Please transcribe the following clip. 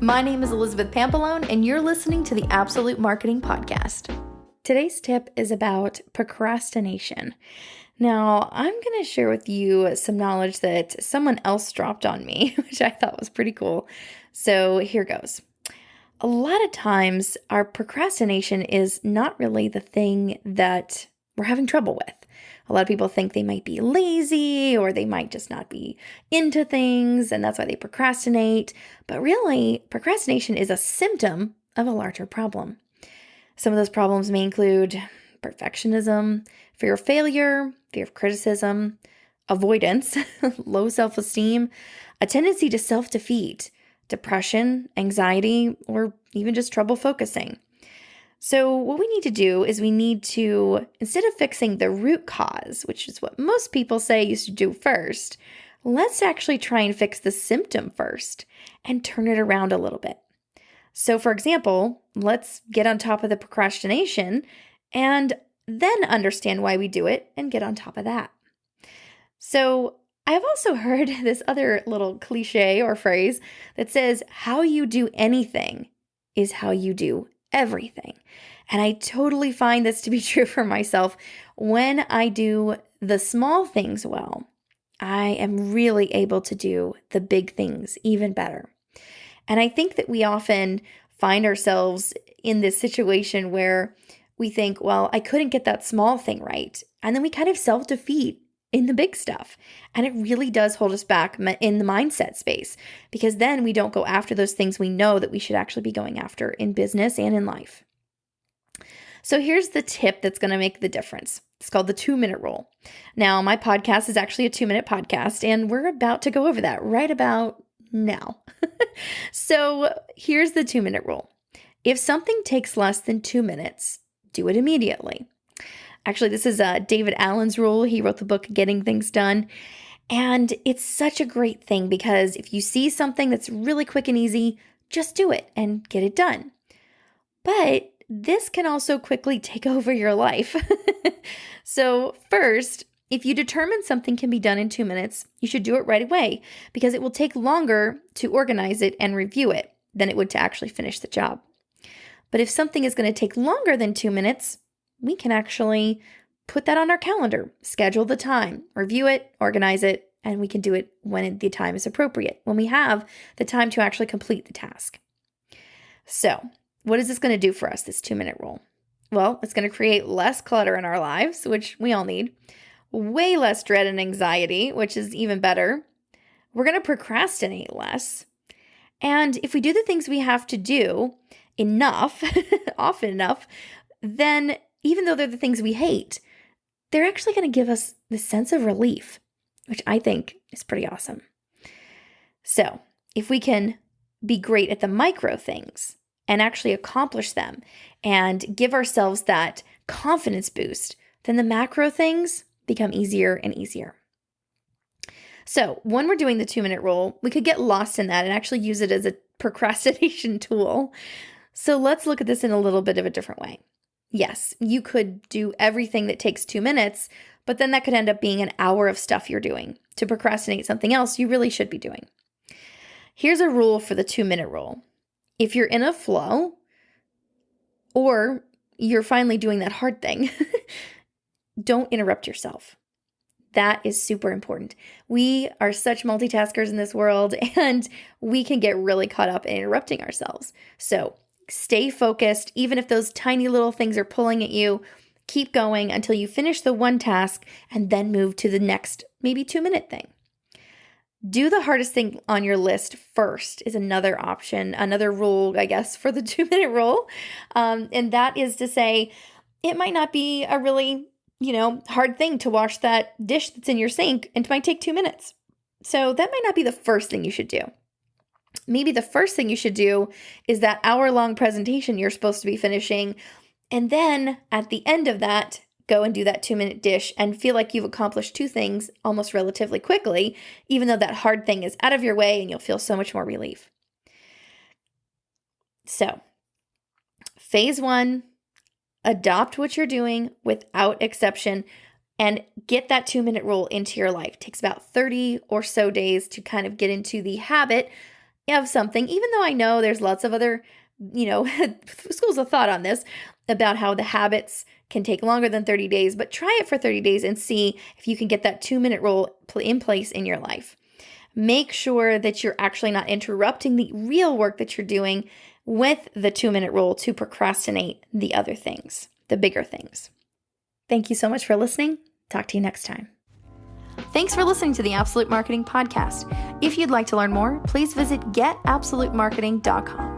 My name is Elizabeth Pampalone, and you're listening to the Absolute Marketing Podcast. Today's tip is about procrastination. Now, I'm going to share with you some knowledge that someone else dropped on me, which I thought was pretty cool. So here goes. A lot of times, our procrastination is not really the thing that we're having trouble with. A lot of people think they might be lazy or they might just not be into things, and that's why they procrastinate. But really, procrastination is a symptom of a larger problem. Some of those problems may include perfectionism, fear of failure, fear of criticism, avoidance, low self-esteem, a tendency to self-defeat, depression, anxiety, or even just trouble focusing. So what we need to do is we need to, instead of fixing the root cause, which is what most people say you should do first, let's actually try and fix the symptom first and turn it around a little bit. So for example, let's get on top of the procrastination and then understand why we do it and get on top of that. So I've also heard this other little cliche or phrase that says, how you do anything is how you do everything. And I totally find this to be true for myself. When I do the small things well, I am really able to do the big things even better. And I think that we often find ourselves in this situation where we think, well, I couldn't get that small thing right. And then we kind of self-defeat in the big stuff. And it really does hold us back in the mindset space, because then we don't go after those things we know that we should actually be going after in business and in life. So here's the tip that's going to make the difference. It's called the 2-minute rule. Now, my podcast is actually a 2-minute podcast, and we're about to go over that right about now. So here's the 2-minute rule. If something takes less than 2 minutes, do it immediately. Actually, this is David Allen's rule. He wrote the book, Getting Things Done. And it's such a great thing because if you see something that's really quick and easy, just do it and get it done. But this can also quickly take over your life. So first, if you determine something can be done in 2 minutes, you should do it right away because it will take longer to organize it and review it than it would to actually finish the job. But if something is going to take longer than 2 minutes, we can actually put that on our calendar, schedule the time, review it, organize it, and we can do it when the time is appropriate, when we have the time to actually complete the task. So, what is this going to do for us, this 2-minute rule? Well, it's going to create less clutter in our lives, which we all need, way less dread and anxiety, which is even better. We're going to procrastinate less. And if we do the things we have to do enough, often enough, then even though they're the things we hate, they're actually going to give us this sense of relief, which I think is pretty awesome. So if we can be great at the micro things and actually accomplish them and give ourselves that confidence boost, then the macro things become easier and easier. So when we're doing the 2-minute rule, we could get lost in that and actually use it as a procrastination tool. So let's look at this in a little bit of a different way. Yes, you could do everything that takes 2 minutes, but then that could end up being an hour of stuff you're doing to procrastinate something else you really should be doing. Here's a rule for the 2-minute rule. If you're in a flow or you're finally doing that hard thing, don't interrupt yourself. That is super important. We are such multitaskers in this world, and we can get really caught up in interrupting ourselves. So stay focused, even if those tiny little things are pulling at you. Keep going until you finish the one task and then move to the next, maybe 2-minute thing. Do the hardest thing on your list first is another option, another rule, I guess, for the 2-minute rule. And that is to say, it might not be a really, hard thing to wash that dish that's in your sink, and it might take 2 minutes. So that might not be the first thing you should do. Maybe the first thing you should do is that hour-long presentation you're supposed to be finishing, and then at the end of that, go and do that 2-minute dish and feel like you've accomplished 2 things almost relatively quickly, even though that hard thing is out of your way and you'll feel so much more relief. So, phase 1, adopt what you're doing without exception and get that 2-minute rule into your life. It takes about 30 or so days to kind of get into the habit of something, even though I know there's lots of other, schools of thought on this about how the habits can take longer than 30 days, but try it for 30 days and see if you can get that 2-minute rule in place in your life. Make sure that you're actually not interrupting the real work that you're doing with the 2-minute rule to procrastinate the other things, the bigger things. Thank you so much for listening. Talk to you next time. Thanks for listening to the Absolute Marketing Podcast. If you'd like to learn more, please visit getabsolutemarketing.com.